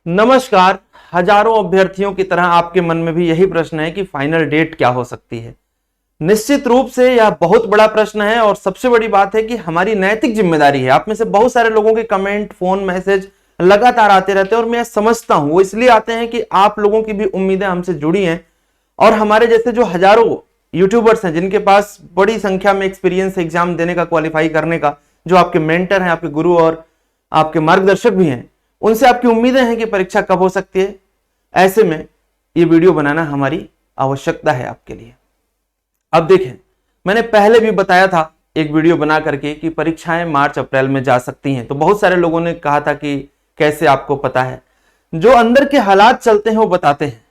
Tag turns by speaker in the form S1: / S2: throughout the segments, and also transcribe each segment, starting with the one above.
S1: नमस्कार। हजारों अभ्यर्थियों की तरह आपके मन में भी यही प्रश्न है कि फाइनल डेट क्या हो सकती है। निश्चित रूप से यह बहुत बड़ा प्रश्न है और सबसे बड़ी बात है कि हमारी नैतिक जिम्मेदारी है। आप में से बहुत सारे लोगों के कमेंट, फोन, मैसेज लगातार आते रहते हैं और मैं समझता हूं वो इसलिए आते हैं कि आप लोगों की भी उम्मीदें हमसे जुड़ी हैं और हमारे जैसे जो हजारों यूट्यूबर्स हैं जिनके पास बड़ी संख्या में एक्सपीरियंस एग्जाम देने का, क्वालिफाई करने का, जो आपके मेंटर हैं, आपके गुरु और आपके मार्गदर्शक भी हैं, उनसे आपकी उम्मीदें हैं कि परीक्षा कब हो सकती है। ऐसे में ये वीडियो बनाना हमारी आवश्यकता है आपके लिए। अब देखें, मैंने पहले भी बताया था एक वीडियो बना करके कि परीक्षाएं मार्च अप्रैल में जा सकती हैं। तो बहुत सारे लोगों ने कहा था कि कैसे आपको पता है। जो अंदर के हालात चलते हैं वो बताते हैं,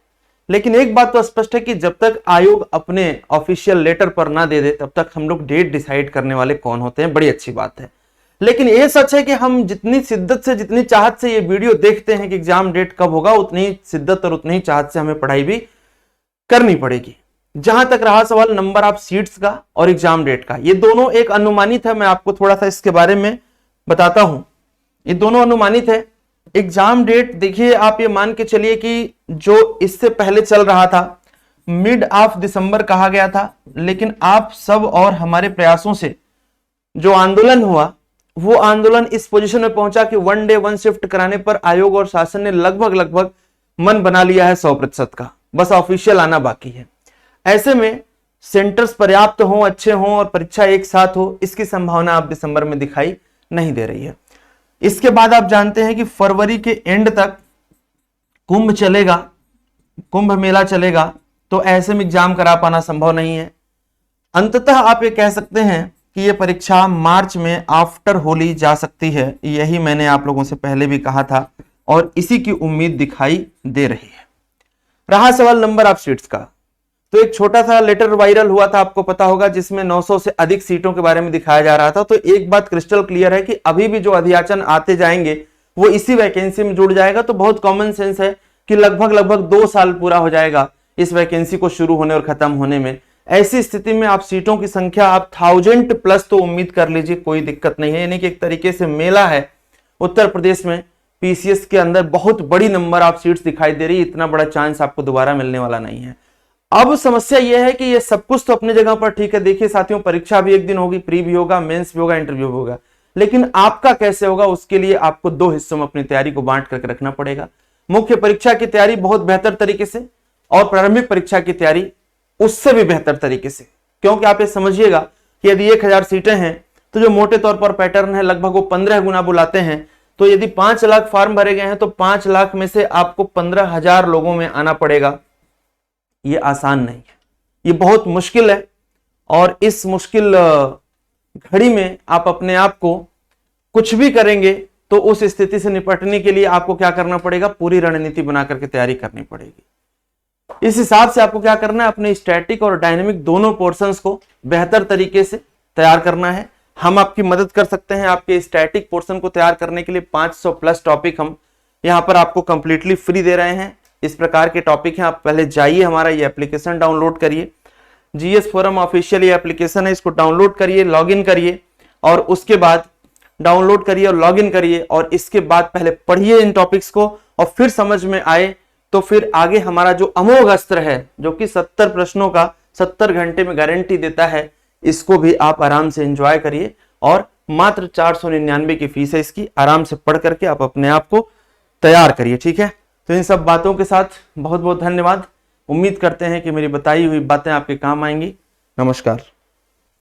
S1: लेकिन एक बात तो स्पष्ट है कि जब तक आयोग अपने ऑफिशियल लेटर पर ना दे दे तब तक हम लोग डेट डिसाइड करने वाले कौन होते हैं, बड़ी अच्छी बात है। लेकिन यह सच है कि हम जितनी शिद्दत से, जितनी चाहत से ये वीडियो देखते हैं कि एग्जाम डेट कब होगा, उतनी शिद्दत और उतनी चाहत से हमें पढ़ाई भी करनी पड़ेगी। जहां तक रहा सवाल नंबर ऑफ सीट्स का और एग्जाम डेट का, ये दोनों एक अनुमानित है। मैं आपको थोड़ा सा इसके बारे में बताता हूं। ये दोनों अनुमानित है। एग्जाम डेट देखिए, आप ये मान के चलिए कि जो इससे पहले चल रहा था मिड ऑफ दिसंबर कहा गया था, लेकिन आप सब और हमारे प्रयासों से जो आंदोलन हुआ वो आंदोलन इस पोजीशन में पहुंचा कि वन डे वन शिफ्ट कराने पर आयोग और शासन ने लगभग मन बना लिया है 100% का। बस ऑफिशियल आना बाकी है। ऐसे में सेंटर्स पर्याप्त हो, अच्छे हो और परीक्षा एक साथ हो, इसकी संभावना आप दिसंबर में दिखाई नहीं दे रही है। इसके बाद आप जानते हैं कि फरवरी के एंड तक कुंभ चलेगा, कुंभ मेला चलेगा, तो ऐसे में एग्जाम करा पाना संभव नहीं है। अंततः आप ये कह सकते हैं कि ये परीक्षा मार्च में आफ्टर होली जा सकती है। यही मैंने आप लोगों से पहले भी कहा था और इसी की उम्मीद दिखाई दे रही है। रहा सवाल नंबर ऑफ सीट्स का, तो एक छोटा सा लेटर वायरल हुआ था, आपको पता होगा, जिसमें 900 से अधिक सीटों के बारे में दिखाया जा रहा था। तो एक बात क्रिस्टल क्लियर है कि अभी भी जो अध्याचन आते जाएंगे वो इसी वैकेंसी में जुड़ जाएगा। तो बहुत कॉमन सेंस है कि लगभग 2 साल पूरा हो जाएगा इस वैकेंसी को शुरू होने और खत्म होने में। ऐसी स्थिति में आप सीटों की संख्या आप 1000+ तो उम्मीद कर लीजिए, कोई दिक्कत नहीं है। यानी कि एक तरीके से मेला है उत्तर प्रदेश में। पीसीएस के अंदर बहुत बड़ी नंबर ऑफ सीट्स दिखाई दे रही है। इतना बड़ा चांस आपको दोबारा मिलने वाला नहीं है। अब समस्या यह है कि ये सब कुछ तो अपनी जगह पर ठीक है। देखिए साथियों, परीक्षा भी एक दिन होगी, प्री भी होगा, मेंस भी होगा, इंटरव्यू भी होगा, लेकिन आपका कैसे होगा उसके लिए आपको 2 हिस्सों में अपनी तैयारी को बांट करके रखना पड़ेगा। मुख्य परीक्षा की तैयारी बहुत बेहतर तरीके से और प्रारंभिक परीक्षा की तैयारी उससे भी बेहतर तरीके से। क्योंकि आप ये समझिएगा कि यदि 1000 सीटें हैं तो जो मोटे तौर पर पैटर्न है लगभग वो 15 गुना बुलाते हैं। तो यदि 5 लाख फॉर्म भरे गए हैं तो 5 लाख में से आपको 15,000 लोगों में आना पड़ेगा। ये आसान नहीं है, ये बहुत मुश्किल है। और इस मुश्किल घड़ी में आप अपने आप को कुछ भी करेंगे तो उस स्थिति से निपटने के लिए आपको क्या करना पड़ेगा, पूरी रणनीति बना करके तैयारी करनी पड़ेगी। इस हिसाब से आपको क्या करना है, अपने स्टैटिक और डायनेमिक दोनों पोर्शंस को बेहतर तरीके से तैयार करना है। हम आपकी मदद कर सकते हैं। आपके स्टैटिक पोर्शन को तैयार करने के लिए 500+ टॉपिक हम यहां पर आपको कंप्लीटली फ्री दे रहे हैं। इस प्रकार के टॉपिक हैं। आप पहले जाइए, हमारा ये एप्लीकेशन डाउनलोड करिए, जीएस फोरम ऑफिशियल ये एप्लीकेशन है, इसको डाउनलोड करिए, लॉगिन करिए और उसके बाद डाउनलोड करिए और लॉगिन करिए और इसके बाद पहले पढ़िए इन टॉपिक्स को और फिर समझ में आए तो फिर आगे हमारा जो अमोघ अस्त्र है जो कि 70 प्रश्नों का 70 घंटे में गारंटी देता है, इसको भी आप आराम से एंजॉय करिए। और मात्र 499 की फीस है इसकी। आराम से पढ़ करके आप अपने आप को तैयार करिए, ठीक है। तो इन सब बातों के साथ बहुत बहुत धन्यवाद। उम्मीद करते हैं कि मेरी बताई हुई बातें आपके काम आएंगी। नमस्कार।